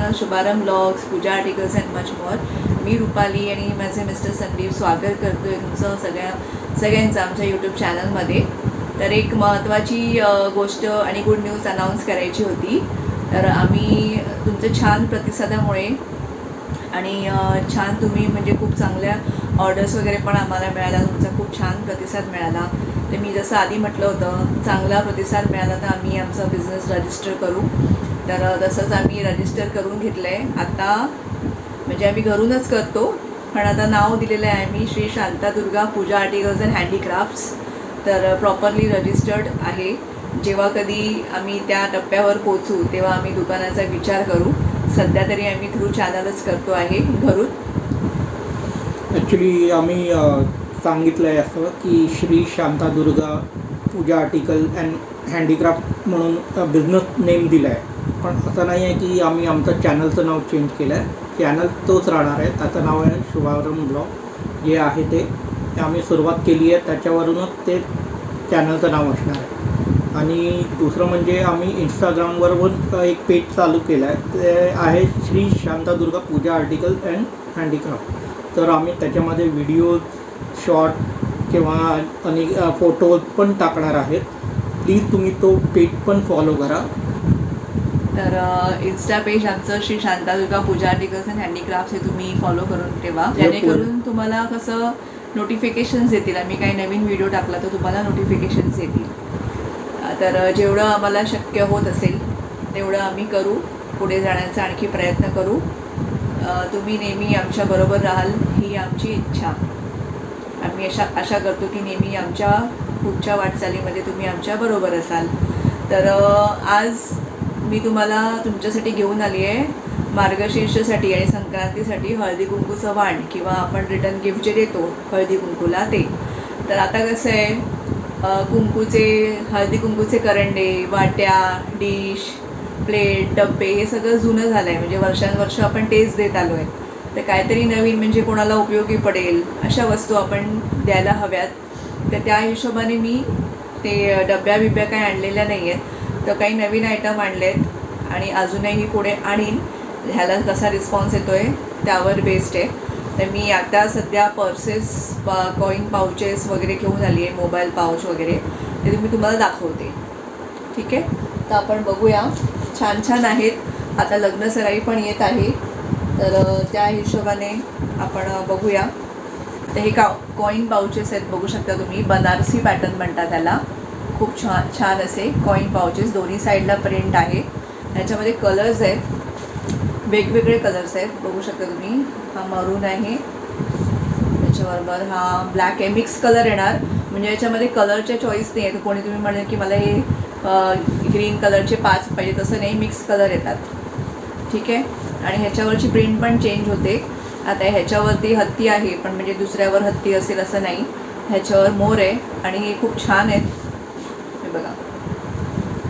Channel Shubharambh blogs, puja articles and much more. मी रुपाली आणि माझे मिस्टर संदीप स्वागत करतो आहे तुमचं सगळ्यांचं आमच्या यूट्यूब चॅनलमध्ये. तर एक महत्त्वाची गोष्ट आणि गुड न्यूज अनाऊन्स करायची होती. तर आम्ही तुमच्या छान प्रतिसादामुळे आणि छान तुम्ही म्हणजे खूप चांगल्या ऑर्डर्स वगैरे पण आम्हाला मिळाला, तुमचा खूप छान प्रतिसाद मिळाला. तर मी जसं आधी म्हटलं होतं, चांगला प्रतिसाद मिळाला तर आम्ही आमचा बिझनेस रजिस्टर करू. तर तसंच आम्ही रजिस्टर करून घेतलं आहे. आता म्हणजे आम्ही घरूनच करतो, पण आता नाव दिलेलं आहे आम्ही श्री शांतादुर्गा पूजा आर्टिकल्स अँड हँडीक्राफ्ट्स. तर प्रॉपरली रजिस्टर्ड आहे. जेव्हा कधी आम्ही त्या टप्प्यावर पोचू तेव्हा आम्ही दुकानाचा विचार करू. सध्या तरी आम्ही थ्रू चॅनलच करतो आहे घरून. ॲक्च्युली आम्ही सांगितलं आहे असं की श्री शांतादुर्गा पूजा आर्टिकल अँड हँडीक्राफ्ट म्हणून बिझनेस नेम दिला आहे. पण असं नाही आहे की आम्ही आमचं चॅनलचं नाव चेंज केलं आहे. चॅनल तोच राहणार आहे. त्याचं नाव आहे शुभारंभ ब्लॉग जे आहे ते आम्ही सुरुवात केली आहे, त्याच्यावरूनच ते चॅनलचं नाव असणार आहे. आणि दुसरं म्हणजे आम्ही इंस्टाग्रामवर पण एक पेज चालू केलं आहे, ते आहे श्री शांतादुर्गा पूजा आर्टिकल अँड हँडीक्राफ्ट. तर आम्ही त्याच्यामध्ये व्हिडिओज, शॉर्ट किंवा आणि फोटोज पण टाकणार आहेत. प्लीज तुम्ही तो पेज पण फॉलो करा. तर इन्स्टा पेज आमचं श्री शांतादुर्गा पूजा आर्टिकल्स अँड हँडीक्राफ्ट्स हे तुम्ही फॉलो करून ठेवा, जेणेकरून तुम्हाला कसं नोटिफिकेशन्स येतील. आम्ही काही नवीन व्हिडिओ टाकला तर तुम्हाला नोटिफिकेशन्स येतील. तर जेवढं आम्हाला शक्य होत असेल तेवढं आम्ही करू, पुढे जाण्याचा आणखी प्रयत्न करू. तुम्ही नेहमी आमच्याबरोबर राहाल ही आमची इच्छा. आम्ही आशा करतो की नेहमी आमच्या पुढच्या वाटचालीमध्ये तुम्ही आमच्याबरोबर असाल. तर आज मी तुम्हाला तुमच्यासाठी घेऊन आली आहे मार्गशीर्षसाठी आणि संक्रांतीसाठी हळदी कुंकूचं वाण, किंवा आपण रिटर्न गिफ्ट जे देतो हळदी कुंकूला ते. तर आता कसं आहे, कुंकूचे हळदी कुंकूचे करंडे, वाट्या, डिश, प्लेट, डब्बे हे सगळं जुनं झालं आहे. म्हणजे वर्षानुवर्ष आपण तेच देत आलो आहे. तर काहीतरी नवीन म्हणजे कोणाला उपयोगी पडेल अशा वस्तू आपण द्यायला हव्यात. तर त्या हिशोबाने मी ते डब्या बिब्या काही आणलेल्या नाही आहेत. तर काही नवीन आयटम आणले आहेत आणि अजूनही पुढे आणीन. ह्याला कसा रिस्पॉन्स येतो आहे त्यावर बेस्ड आहे. तर मी आता सध्या पर्सेस, कॉईन पाउचेस वगैरे घेऊन आली आहे, मोबाईल पाउच वगैरे. ते मी तुम्हाला दाखवते. ठीक आहे, तर आपण बघूया. छान छान आहेत. आता लग्नसराई पण येत आहे, तर त्या हिशोबाने आपण बघूया. तर हे कॉईन पाउचेस आहेत, बघू शकता तुम्ही. बनारसी पॅटर्न म्हणतात त्याला. खूप छान असे कॉईन पाउचेस, दोन्ही साईडला प्रिंट आहे. ह्याच्यामध्ये कलर्स आहेत, वेगवेगळे कलर्स आहेत, बघू शकता तुम्ही. हा मरून आहे, त्याच्याबरोबर हा ब्लॅक आहे. मिक्स कलर येणार, म्हणजे याच्यामध्ये कलरच्या चॉईस नाही आहे. कोणी तुम्ही म्हणेल की मला हे ग्रीन कलरचे 5 पाहिजे, तसं नाही, मिक्स कलर येतात. ठीक आहे. आणि ह्याच्यावरची प्रिंट पण चेंज होते. आता ह्याच्यावरती हत्ती आहे, पण म्हणजे दुसऱ्यावर हत्ती असेल असं नाही. ह्याच्यावर मोर आहे आणि हे खूप छान आहेत. हे बघा,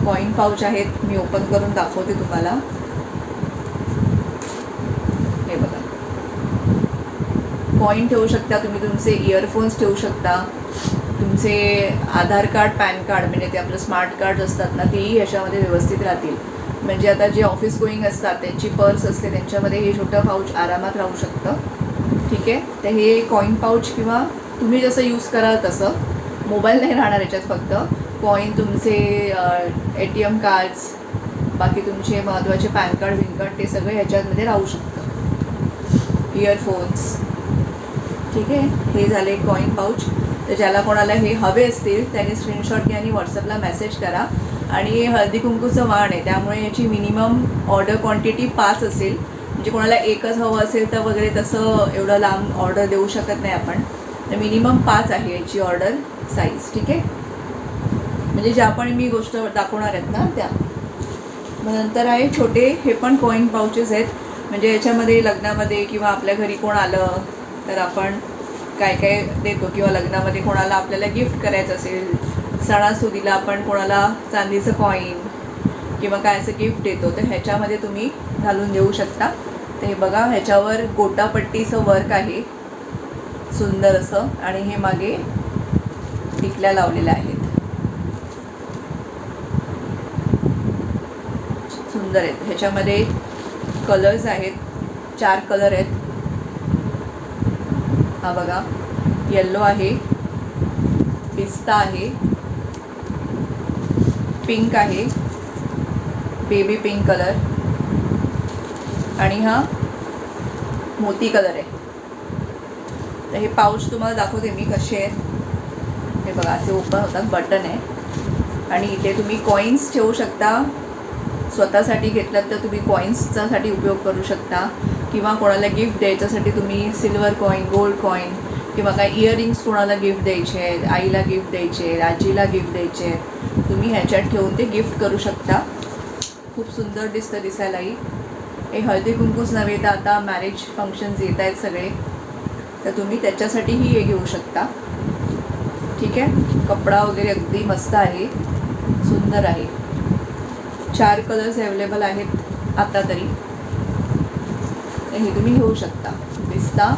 कॉईन पाउच आहेत. मी ओपन करून दाखवते तुम्हाला. हे बघा, कॉईन ठेवू शकता तुम्ही, तुमचे इयरफोन्स ठेवू शकता, तुमचे आधार कार्ड, पॅन कार्ड म्हणजे ते आपलं स्मार्ट कार्ड असतात ना, तेही ह्याच्यामध्ये व्यवस्थित राहतील. म्हणजे आता जे ऑफिस गोईंग असतात त्यांची पर्स असते, त्यांच्यामध्ये हे छोटं पाऊच आरामात राहू शकतं. ठीक आहे. तर हे कॉईन पाऊच किंवा तुम्ही जसं यूज कराल तसं. मोबाईल नाही राहणार याच्यात, फक्त कॉईन, तुमचे ATM कार्ड्स, बाकी तुमचे महत्त्वाचे पॅन कार्ड, विन कार्ड, ते सगळं ह्याच्यामध्ये राहू शकतं. इयरफोन्स. ठीक आहे. हे झाले कॉईन पाऊच. तर ज्याला कोणाला हे हवे असतील त्यांनी स्क्रीनशॉट घ्या आणि व्हॉट्सअपला मेसेज करा. आणि हे हळदी कुंकूचं वाण आहे, त्यामुळे याची मिनिमम ऑर्डर क्वांटिटी 5 असेल. म्हणजे कोणाला एकच हवं असेल तर वगैरे तसं एवढं लांब ऑर्डर देऊ शकत नाही आपण. तर मिनिमम 5 आहे याची ऑर्डर साईज. ठीक आहे. म्हणजे ज्या पण मी गोष्ट दाखवणार आहेत ना त्या. मग नंतर आहे छोटे, हे पण कॉईन पाउचेस आहेत. म्हणजे याच्यामध्ये लग्नामध्ये किंवा आपल्या घरी कोण आलं तर आपण काय काय देतो, किंवा लग्नामध्ये कोणाला आपल्याला गिफ्ट करायचं असेल, सणासुदीला आपण कोणाला चांदीचं कॉईन किंवा काय असं गिफ्ट देतो, तर ह्याच्यामध्ये तुम्ही घालून देऊ शकता. तर हे बघा, ह्याच्यावर गोटापट्टीचं वर्क आहे सुंदर असं, आणि हे मागे टिकल्या लावलेल्या आहेत, सुंदर आहेत. ह्याच्यामध्ये कलर्स आहेत, 4 कलर आहेत. हा बघा, येल्लो आहे, पिस्ता आहे, पिंक आहे, बेबी पिंक कलर आणि हा मोती कलर आहे. तर हे पाऊच तुम्हाला दाखवते मी कसे आहेत. हे बघा, असे ओपन होतात, बटन आहे आणि इथे तुम्ही कॉईन्स ठेवू शकता. स्वतःसाठी घेतलात तर तुम्ही कॉईन्ससाठी उपयोग करू शकता किंवा कोणाला गिफ्ट द्यायच्यासाठी तुम्ही सिल्वर कॉईन, गोल्ड कॉईन किंवा काही इयरिंग्स कोणाला गिफ्ट द्यायचे आहेत, आईला गिफ्ट द्यायचे आहेत, आजीला गिफ्ट द्यायचे आहेत, तुम्ही ह्याच्यात ठेवून ते गिफ्ट करू शकता. खूप सुंदर दिसतं दिसायलाही. हे हळदी कुंकूच नव्हे तर आता मॅरेज फंक्शन्स येत आहेत सगळे, तर तुम्ही त्याच्यासाठीही हे घेऊ शकता. ठीक आहे, कपडा वगैरे अगदी मस्त आहे, सुंदर आहे. 4 कलर्स अवेलेबल आहेत आता तरी, तर हे तुम्ही घेऊ शकता. पिस्ता,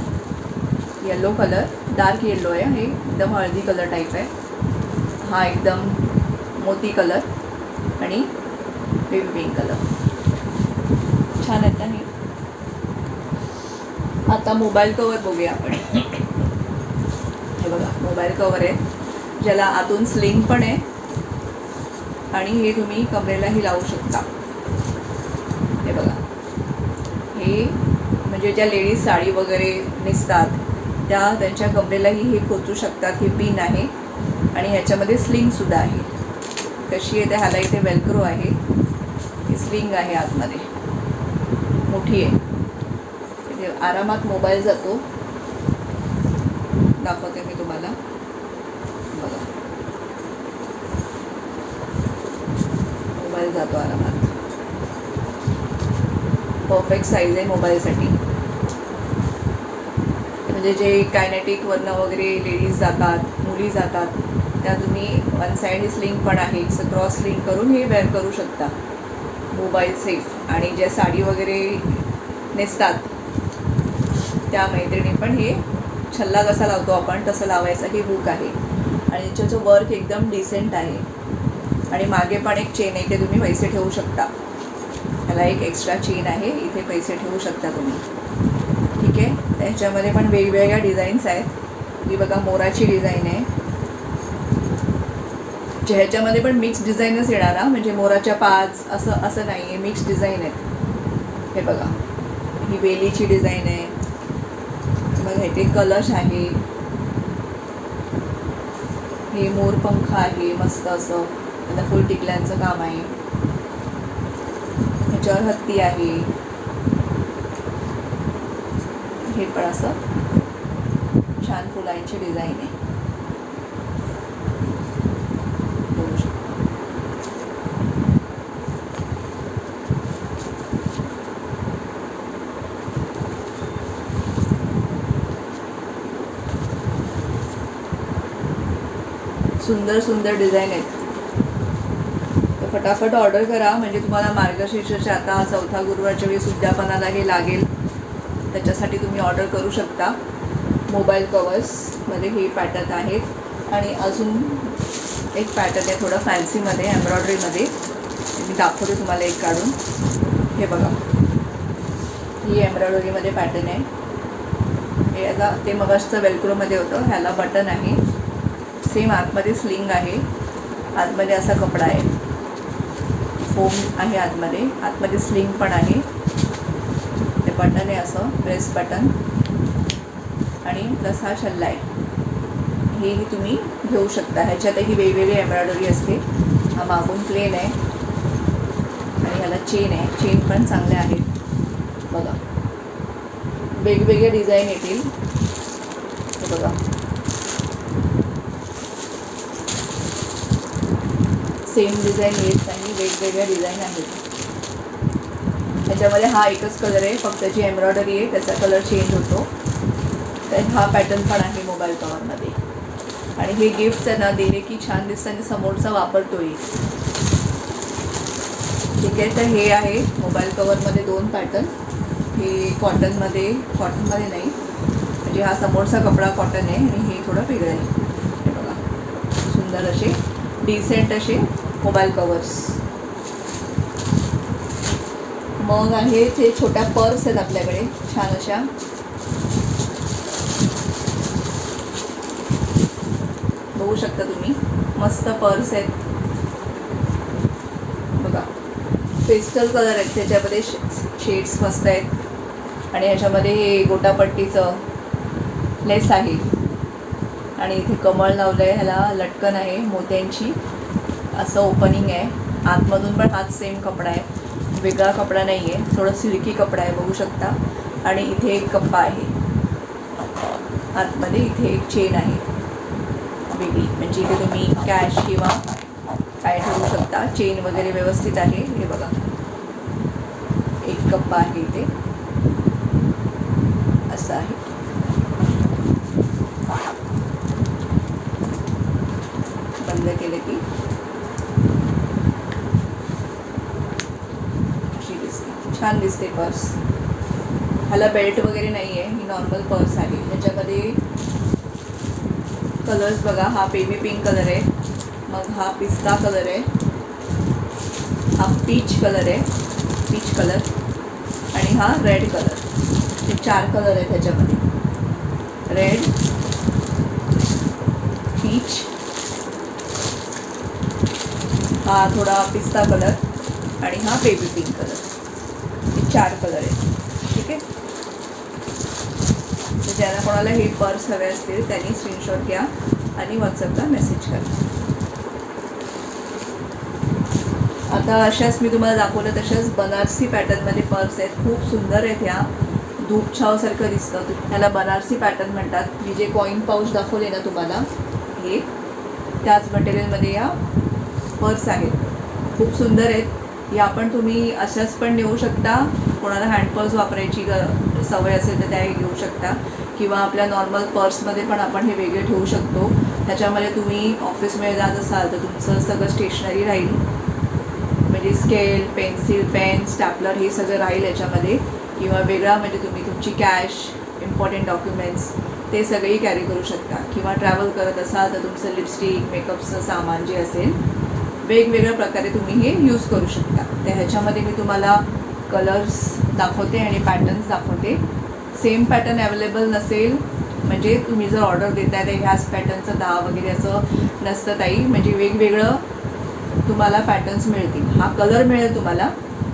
येलो कलर, डार्क येल्लो आहे, हे एकदम हळदी कलर टाईप आहे. हा एकदम मोती कलर आणि बेबी पिंक कलर. छान आहेत ना हे. आता मोबाईल कवर बघूया आपण. हे बघा, मोबाईल कवर आहे ज्याला आतून स्लिंग पण आहे आणि हे तुम्ही कमरेलाही लावू शकता. हे बघा, हे म्हणजे ज्या लेडीज साडी वगैरे नेसतात त्या त्यांच्या कमरेलाही हे खोचू शकतात. हे पिन आहे आणि ह्याच्यामध्ये स्लिंगसुद्धा आहे. कशी आहे ते, ह्याला इथे वेल्क्रो आहे, ही स्लिंग आहे आतमध्ये, मोठी आहे. इथे आरामात मोबाईल जातो. दाखवते मी तुम्हाला. बघा, मोबाईल जातो आरामात. परफेक्ट साईज आहे मोबाईलसाठी. म्हणजे जे कायनेटिकवरनं वगैरे लेडीज जातात, मुली जातात, त्या तुम्ही वन साईड ही स्लिंग पण आहे, क्रॉस स्लिंग करून हे वेअर करू शकता. Mobile safe. आणि ज्या साडी वगैरे नेसतात त्या मैत्रिणी पण हे छल्ला कसा लावतो आपण तसं लावायचं. हे हुक आहे आणि याच्याचं वर्क एकदम डिसेंट आहे. आणि मागे पण एक चेन आहे, ते तुम्ही पैसे ठेवू शकता. त्याला एक एक्स्ट्रा चेन आहे, इथे पैसे ठेवू शकता तुम्ही. ठीक आहे, त्याच्यामध्ये पण वेगवेगळ्या डिझाईन्स आहेत. ही बघा, मोराची डिझाईन आहे, ह्याच्यामध्ये पण मिक्स डिझाईनच येणार ना, म्हणजे मोराच्या पाच असं नाही आहे, मिक्स डिझाईन आहेत. हे बघा, ही वेलीची डिझाईन आहे. बघा, इथे कलश आहे, हे मोरपंख आहे मस्त असं, त्याला फुल टिकल्यांचं काम आहे. ह्याच्यावर हत्ती आहे. हे पण असं छान फुलांची डिझाईन आहे. बघू शकता. सुंदर सुंदर डिझाईन आहेत. तर फटाफट ऑर्डर करा, म्हणजे तुम्हाला मार्गशीर्षाच्या आता 4था गुरुवारच्या वेळी उद्यापनाला हे लागेल, त्याच्यासाठी तुम्ही ऑर्डर करू शकता. मोबाईल कवर्समध्ये हे पॅटर्न आहेत आणि अजून एक पॅटर्न आहे थोडं फॅन्सीमध्ये, एम्ब्रॉयडरीमध्ये. मी दाखवते तुम्हाला एक काढून. हे बघा, ही एम्ब्रॉयडरीमध्ये पॅटर्न आहे. हे आता ते मगाचचं वेल्क्रोमध्ये होतं, ह्याला बटन आहे. सेम आतमध्ये स्लिंग आहे, आतमध्ये असा कपडा आहे, फोम आहे आतमध्ये स्लिंग पण आहे. ते बटन आहे असं प्रेस बटन आणि प्लस हा छल्ला आहे. हेही तुम्ही घेऊ शकता. ह्याच्यातही वेगवेगळी एम्ब्रॉयडरी असते. हा मागून प्लेन आहे आणि ह्याला चेन आहे. चेन पण चांगल्या आहेत. बघा, वेगवेगळे डिझाईन येतील. हे बघा, सेम डिझाईन येत नाही, वेगवेगळ्या डिझाईन आहेत. ह्याच्यामध्ये हा एकच कलर आहे, फक्त जी एम्ब्रॉयडरी आहे त्याचा कलर चेंज होतो. तर हा पॅटर्न पण आहे मोबाईल कवरमध्ये. आणि हे गिफ्ट त्यांना दिले की छान दिसतं आणि समोरचा वापरतोय. ठीक आहे, तर हे आहे मोबाईल कवरमध्ये 2 पॅटर्न. हे कॉटनमध्ये नाही, म्हणजे हा समोरचा कपडा कॉटन आहे आणि हे थोडं वेगळं आहे. हे बघा, सुंदर असे डिसेंट असे मोबाईल कवर्स. मग आहे ते छोट्या पर्स आहेत आपल्याकडे छान अशा. बघू शकता तुम्ही, मस्त पर्स आहेत बघा. पेस्टल कलर आहेत, त्याच्यामध्ये शेड्स मस्त आहेत. आणि ह्याच्यामध्ये हे गोटापट्टीचं लेस आहे. आणि इथे कमळ लावलं आहे, ह्याला लटकन आहे मोत्यांची. असं ओपनिंग आहे. आतमधून पण हाच सेम कपडा आहे, वेगळा कपडा नाही आहे, थोडं सिल्की कपडा आहे बघू शकता. आणि इथे एक कप्पा आहे आतमध्ये. इथे एक चेन आहे वेगळी, म्हणजे इथे तुम्ही कॅश किंवा काय ठेवू शकता. चेन वगैरे व्यवस्थित आहे. हे बघा, एक कप्पा आहे इथे, असं आहे. बंद केलं की अशी दिसते, छान दिसते पर्स. ह्याला बेल्ट वगैरे नाही आहे, ही नॉर्मल पर्स आहे. ह्याच्यामध्ये कलर्स बघा, हा बेबी पिंक कलर आहे, मग हा पिस्ता कलर आहे, हा पीच कलर आहे, पीच कलर, आणि हा रेड कलर. हे 4 कलर आहेत ह्याच्यामध्ये. रेड, पीच, हा थोडा पिस्ता कलर, आणि हा बेबी पिंक कलर. हे 4 कलर आहेत. ठीक आहे. तर ज्यांना कोणाला हे पर्स हवे असतील त्यांनी स्क्रीनशॉट घ्या आणि व्हॉट्सअपला मेसेज करा. आता अशाच मी तुम्हाला दाखवलं तशाच बनारसी पॅटर्नमध्ये पर्स आहेत, खूप सुंदर आहेत. ह्या धूप छावसारखं दिसतं, ह्याला बनारसी पॅटर्न म्हणतात. मी जे कॉईन पाऊच दाखवले ना तुम्हाला, हे त्याच मटेरियलमध्ये या पर्स आहेत, खूप सुंदर आहेत. या पण तुम्ही अशाच पण नेऊ शकता. कोणाला हँडपर्स वापरायची सवय असेल तर त्या घेऊ शकता, किंवा आपल्या नॉर्मल पर्समध्ये पण आपण हे वेगळे ठेवू शकतो. त्याच्यामध्ये तुम्ही ऑफिसमध्ये जात असाल तर तुमचं सगळं स्टेशनरी राहील, म्हणजे स्केल, पेन्सिल, पेन, स्टॅपलर हे सगळं राहील याच्यामध्ये. किंवा वेगळा म्हणजे तुम्ही तुमची कॅश, इम्पॉर्टंट डॉक्युमेंट्स ते सगळेही कॅरी करू शकता. किंवा ट्रॅव्हल करत असाल तर तुमचं लिपस्टिक, मेकअपचं सामान जे असेल वेगवेगळ्या प्रकारे तुम्ही हे यूज करू शकता. तर ह्याच्यामध्ये मी तुम्हाला कलर्स दाखवते आणि पॅटर्न्स दाखवते. सेम पॅटर्न अवेलेबल नसेल, म्हणजे तुम्ही जर ऑर्डर देताय तर ह्याच पॅटर्नचं 10 वगैरे असं नसतं ताई, म्हणजे वेगवेगळं तुम्हाला पॅटर्न्स मिळतील. हा कलर मिळेल तुम्हाला,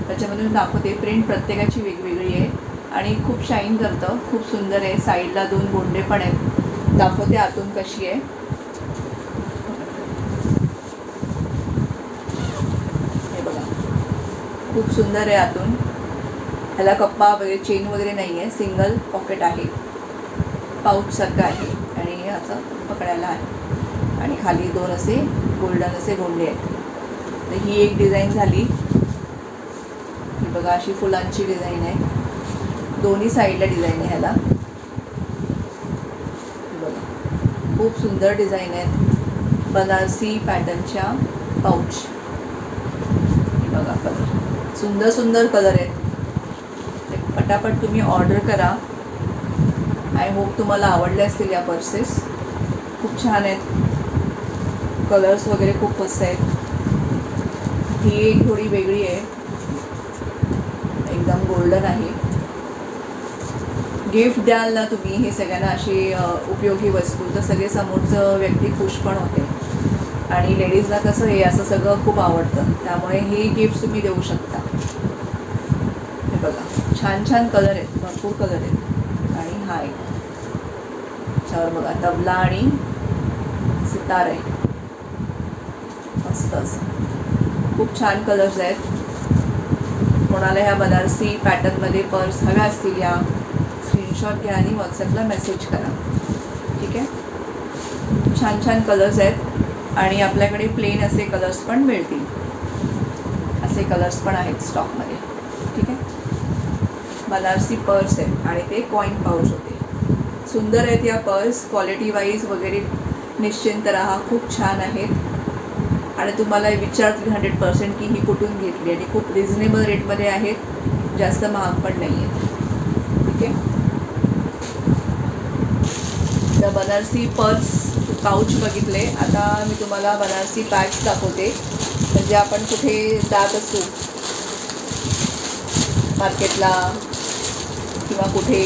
त्याच्यामध्ये मी दाखवते. प्रिंट प्रत्येकाची वेगवेगळी आहे आणि खूप शाईन करतं, खूप सुंदर आहे. साईडला 2 गोंडे पण आहेत, दाखवते आतून कशी आहे. हे बघा, खूप सुंदर आहे आतून. ह्याला कप्पा वगैरे, चेन वगैरे नाही आहे, सिंगल पॉकेट आहे, पाऊचसारखं आहे. आणि हे असं पकडायला आहे, आणि खाली 2 असे गोल्डन असे गोंडे आहेत. तर ही एक डिझाईन झाली. ही बघा, अशी फुलांची डिझाईन आहे, दोन्ही साईडला डिझाईन आहे ह्याला. बघा, खूप सुंदर डिझाईन आहेत बनारसी पॅटर्नच्या पाऊच. हे बघा कलर, सुंदर सुंदर कलर आहेत. पटापट तुम्ही ऑर्डर करा. आय होप तुम्हाला आवडले असतील या पर्सेस, खूप छान आहेत. कलर्स वगैरे खूप मस्त आहेत. ही एक थोडी वेगळी आहे, एकदम गोल्डन आहे. गिफ्ट द्याल ना तुम्ही हे सगळ्यांना अशी उपयोगी वस्तू, तर सगळे समोरचं व्यक्ती खुश पण होते. आणि लेडीजला कसं हे असं सगळं खूप आवडतं, त्यामुळे हे गिफ्ट तुम्ही देऊ शकता. हे बघा, छान छान कलर आहेत, भरपूर कलर आहेत. आणि हा एक त्याच्यावर बघा तबला आणि सितार आहे, मस्त असं खूप छान कलर्स आहेत. कोणाला ह्या बनारसी पॅटर्नमध्ये पर्स हव्या असतील या स्क्रीनशॉट घ्या आणि व्हॉट्सअपला मेसेज करा. ठीक आहे. छान छान कलर्स आहेत आणि आपल्याकडे प्लेन असे कलर्स पण मिळतील, असे कलर्स पण आहेत स्टॉकमध्ये. ठीक आहे. बनारसी पर्स आहेत आणि ते कॉईन पाऊच होते. सुंदर आहेत या पर्स, क्वालिटी वाईज वगैरे निश्चिंत राहा, खूप छान आहेत. आणि तुम्हाला विचारतील 100% की ही कुठून घेतली, आणि खूप रिझनेबल रेटमध्ये आहेत, जास्त महाग पण नाही आहेत. ठीक आहे. तर बनारसी पर्स पाऊच बघितले, आता मी तुम्हाला बनारसी बॅग्स दाखवते. म्हणजे आपण कुठे जात असू मार्केटला किंवा कुठे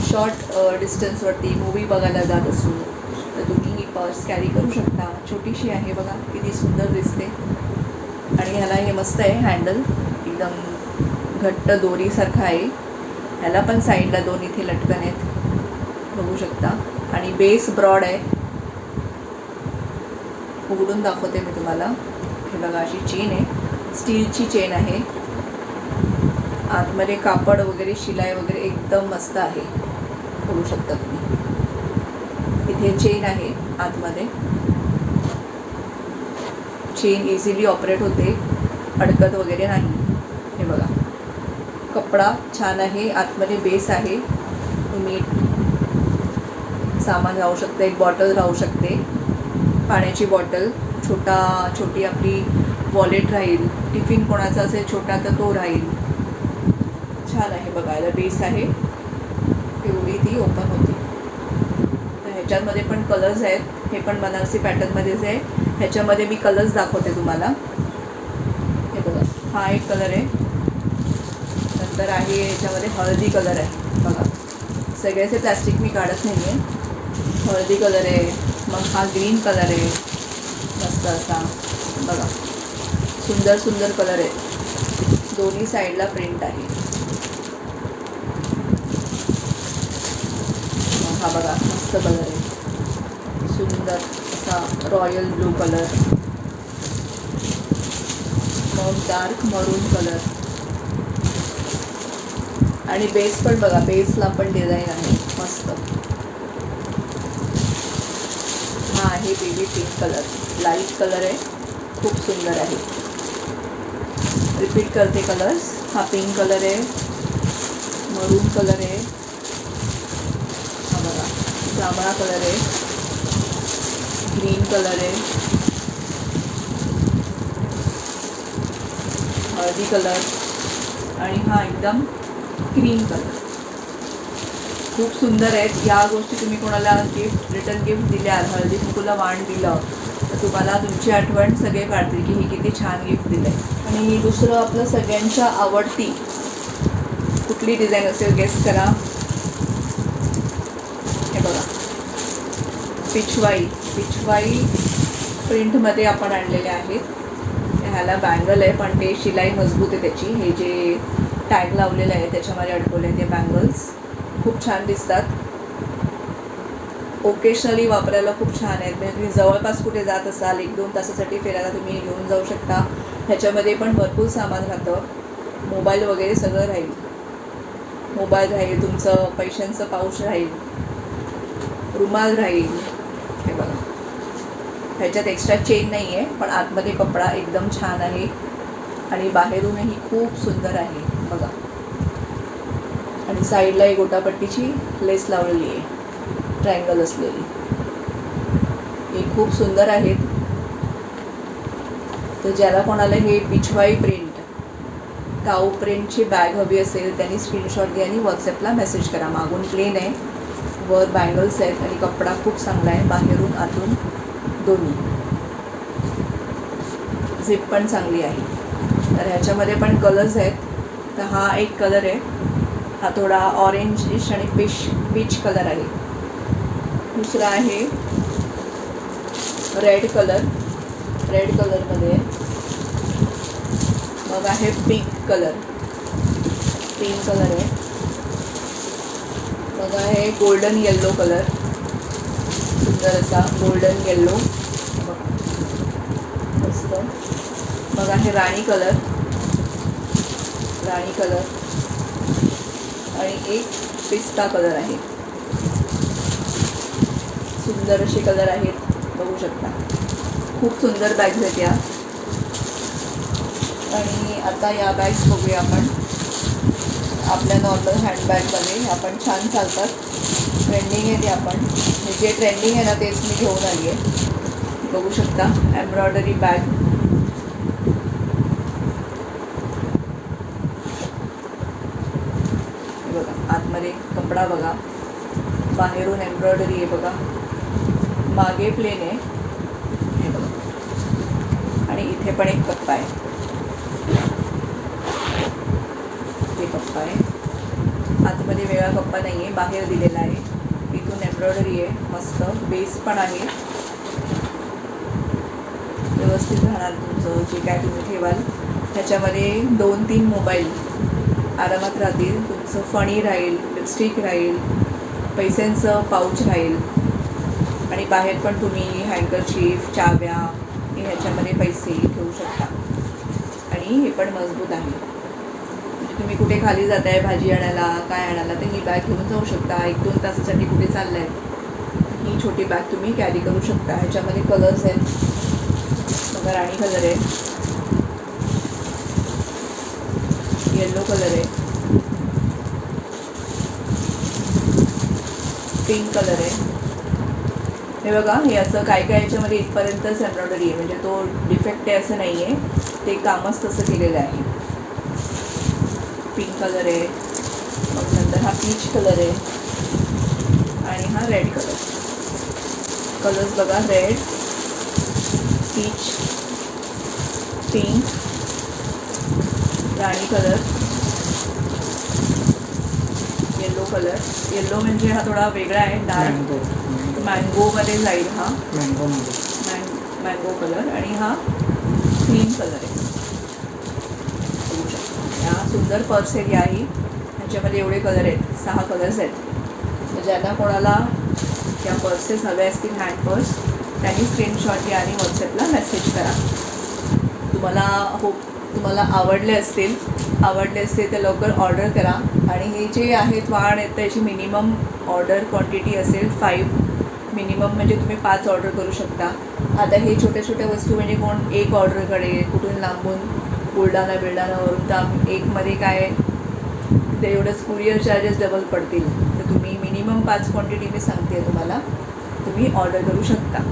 शॉर्ट डिस्टन्सवरती मूवी बघायला जात असू तर तुम्ही ही पर्स कॅरी करू शकता. छोटीशी आहे बघा, किती सुंदर दिसते. आणि ह्याला हे मस्त आहे हँडल, एकदम घट्ट दोरीसारखं आहे. ह्याला पण साईडला 2 इथे लटकन आहेत, बघू शकता. आणि बेस ब्रॉड आहे. उघडून दाखवते मी तुम्हाला. हे बघा, अशी चेन आहे, स्टीलची चेन आहे. आतमध्ये कापड वगैरे, शिलाई वगैरे एकदम मस्त आहे, बघू शकता तुम्ही. इथे चेन आहे आतमध्ये. चेन इझिली ऑपरेट होते, अडकत वगैरे नाही. हे बघा, कपडा छान आहे. आतमध्ये बेस आहे, तुम्ही सामान राहू शकते. एक बॉटल राहू शकते, पाण्याची बॉटल. छोटी आपली वॉलेट राहील. टिफिन कोणाचा असेल छोटा तर तो राहील. छान आहे बघायला. बेस आहे, एवढी ती ओपन होती. तर ह्याच्यामध्ये पण कलर्स आहेत. हे पण बनारसी पॅटर्नमध्येच आहे. ह्याच्यामध्ये मी कलर्स दाखवते तुम्हाला. हे बघा, हा एक कलर आहे. नंतर आहे ह्याच्यामध्ये हळदी कलर आहे बघा. सगळ्याचे प्लॅस्टिक मी काढत नाही आहे. हळदी कलर आहे. मग हा ग्रीन कलर आहे, मस्त असा बघा. सुंदर सुंदर कलर आहे. दोन्ही साईडला प्रिंट आहे. हा बघा, मस्त कलर आहे, सुंदर असा रॉयल ब्लू कलर. मग डार्क मरून कलर. आणि बेस पण बघा, बेसला पण डिझाईन आहे मस्त. हा आहे baby pink colour, light colour आहे, खूप सुंदर आहे. रिपीट करते कलर्स. हा पिंक कलर आहे, मरून कलर आहे, हा बघा जांभळा कलर आहे, ग्रीन कलर आहे, हळदी कलर आणि हा एकदम क्रीम कलर. खूप सुंदर आहेत. या गोष्टी तुम्ही कोणाला रिटर्न गिफ्ट दिल्याल, हळदी कुंकूला वाण दिलं तर तुम्हाला तुमची आठवण सगळे काढतील की ही किती छान गिफ्ट दिलं आहे. आणि दुसरं आपलं सगळ्यांच्या आवडती कुठली डिझाईन असेल गेस करा. हे बघा, पिछवाई प्रिंटमध्ये आपण आणलेले आहेत. ह्याला बँगल आहे पण ते शिलाई मजबूत आहे त्याची. हे जे टॅग लावलेलं आहे त्याच्यामध्ये अडकवले ते बँगल्स खूप छान दिसतात. ओकेशनली वापरायला खूप छान आहेत. म्हणजे तुम्ही जवळपास कुठे जात असाल, 1-2 तासासाठी फिरायला तुम्ही घेऊन जाऊ शकता. ह्याच्यामध्ये पण भरपूर सामान राहतं. मोबाईल वगैरे सगळं राहील. मोबाईल राहील, तुमचं पैशांचं पाऊच राहील, रुमाल राहील. हे बघा, ह्याच्यात एक्स्ट्रा चेन नाही आहे पण आतमध्ये कपडा एकदम छान आहे आणि बाहेरूनही खूप सुंदर आहे बघा. आणि साईडला एक गोटापट्टीची लेस लावलेली आहे, ट्रायंगल असलेली. हे खूप सुंदर आहेत. तर ज्याला कोणाला हे पिछवाई प्रिंट, काऊ प्रिंटची बॅग हवी असेल त्यांनी स्क्रीनशॉट घ्या आणि व्हॉट्सॲपला मेसेज करा. मागून प्लेन आहे, वर बँगल्स आहेत आणि कपडा खूप चांगला आहे, बाहेरून आतून दोन्ही. झिप पण चांगली आहे. तर ह्याच्यामध्ये पण कलर्स आहेत. तर हा एक कलर आहे, हा थोडा ऑरेंजिश आणि पीच कलर आहे. दुसरा आहे रेड कलरमध्ये. मग आहे पिंक कलर आहे. मग आहे गोल्डन येल्लो कलर, सुंदर असा गोल्डन येल्लो मस्त. मग आहे राणी कलर आणि एक पिस्ता कलर आहे. सुंदर असे कलर आहेत, बघू शकता. खूप सुंदर बॅग्स आहेत या. आणि आता या बॅग्स बघूया आपण. आपल्या नॉर्मल हँडबॅगमध्ये आपण छान चालतात, ट्रेंडिंग आहे ते. आपण जे ट्रेंडिंग आहे ना तेच मी घेऊन आली आहे, बघू शकता. एम्ब्रॉयडरी बॅग, बघा आतमध्ये कपडा बघा, बाहेरून एम्ब्रॉयडरी आहे बघा, मागे प्लेन आहे हे बघा आणि इथे पण एक कप्पा आहे. इथे कप्पा आहे. आतमध्ये वेगळा कप्पा नाही आहे, बाहेर दिलेला आहे. इथून एम्ब्रॉयडरी आहे मस्त, बेस पण आहे. व्यवस्थित राहणार तुमचं जे काय तुम्ही ठेवाल. त्याच्यामध्ये 2-3 मोबाईल आरामात राहतील. तुमचं फणी राहील, लिपस्टिक राहील, पैशांचं पाऊच राहील. आणि बाहेर पण तुम्ही हँकरचीफ, चाव्या ह्याच्यामध्ये पैसे ठेवू शकता. आणि हे पण मजबूत आहे. म्हणजे तुम्ही कुठे खाली जाताय भाजी आणायला, काय आणायला, तर ही बॅग घेऊन जाऊ शकता. 1-2 तासासाठी कुठे चाललाय, ही छोटी बॅग तुम्ही कॅरी करू शकता. ह्याच्यामध्ये कलर्स आहेत. बघा, राणी कलर आहे, येल्लो कलर आहे, पिंक कलर आहे. हे बघा, हे असं काय काय याच्यामध्ये इथपर्यंतच एम्ब्रॉयडरी आहे. म्हणजे तो डिफेक्ट आहे असं नाही आहे, ते कामच तसं केलेलं आहे. पिंक कलर आहे, मग नंतर हा पीच कलर आहे आणि हा रेड कलर. कलर्स बघा, रेड, पीच, पिंक, राणी कलर, येल्लो कलर. येल्लो म्हणजे हा थोडा वेगळा आहे, डार्क मँगोमध्ये जाईल हा, मँगो कलर. आणि हा क्रीम कलर आहे. बघू शकता, या सुंदर पर्स आहे याही. ह्याच्यामध्ये एवढे कलर आहेत, 6 कलर्स आहेत. तर ज्यांना कोणाला त्या पर्सेस हव्या असतील, हँड पर्स, त्यांनी स्क्रीनशॉट घ्या आणि व्हॉट्सॲपला मेसेज करा. तुम्हाला आवडले असतील तर लवकर ऑर्डर करा. आणि हे जे आहेत वाण आहेत त्याची मिनिमम ऑर्डर क्वांटिटी असेल 5 मिनिमम, म्हणजे तुम्ही 5 ऑर्डर करू शकता. आता हे छोट्या छोट्या वस्तू म्हणजे कोण एक ऑर्डर करेल, कुठून लांबून बुलढाणावरून, तर एकमध्ये काय ते एवढंच कुरिअर चार्जेस डबल पडतील. तर तुम्ही मिनिमम 5 क्वांटिटी मी सांगते तुम्हाला, तुम्ही ऑर्डर करू शकता.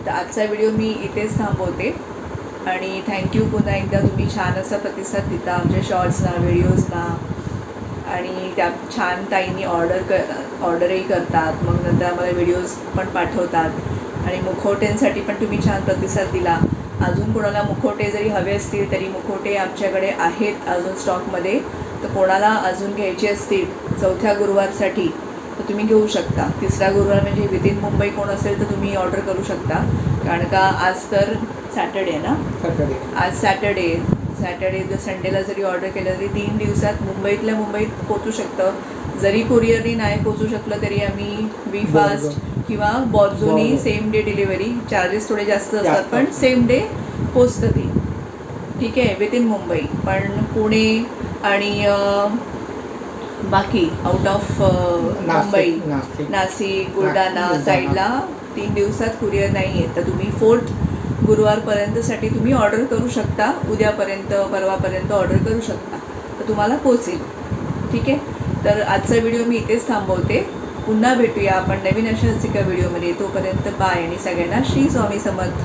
तर आजचा व्हिडिओ मी इथेच थांबवते. आणि थँक्यू पुन्हा एकदा, तुम्ही छान असा प्रतिसाद देता आमच्या शॉर्ट्सना, व्हिडिओजना. आणि त्या छान ताईंनी ऑर्डरही करतात. मग नंतर आम्हाला व्हिडिओज पण पाठवतात. आणि मुखवट्यांसाठी पण तुम्ही छान प्रतिसाद दिला. अजून कोणाला मुखवटे जरी हवे असतील तरी मुखवटे आमच्याकडे आहेत अजून स्टॉकमध्ये. तर कोणाला अजून घ्यायचे असतील 4थ्या गुरुवारसाठी तर तुम्ही घेऊ शकता. 3रा गुरुवार म्हणजे विदिन मुंबई कोण असेल तर तुम्ही ऑर्डर करू शकता. कारण का आज तर सॅटर्डे ना, आज सॅटर्डे जर संडेला जरी ऑर्डर केलं तरी 3 दिवसात मुंबईतल्या मुंबईत पोचू शकतं. जरी कुरिअरनी नाही पोचू शकलं तरी आम्ही वी फास्ट किंवा बॉर्झोनी सेम डे डिलिव्हरी, चार्जेस थोडे जास्त असतात पण सेम डे पोचतं ती. ठीक आहे, विदिन मुंबई. पण पुणे आणि बाकी आउट ऑफ मुंबई, नाशिक, बुलढाणा साईडला 3 दिवसात कुरिअर नाही आहे. तर तुम्ही 4th गुरुवारपर्यंतसाठी तुम्ही ऑर्डर करू शकता. उद्यापर्यंत, परवापर्यंत ऑर्डर करू शकता, तर तुम्हाला पोचेल. ठीक आहे, तर आजचा व्हिडिओ मी इथेच थांबवते. पुन्हा भेटूया आपण नवीन अशाच एका व्हिडिओमध्ये. तोपर्यंत बाय आणि सगळ्यांना श्री स्वामी समर्थ.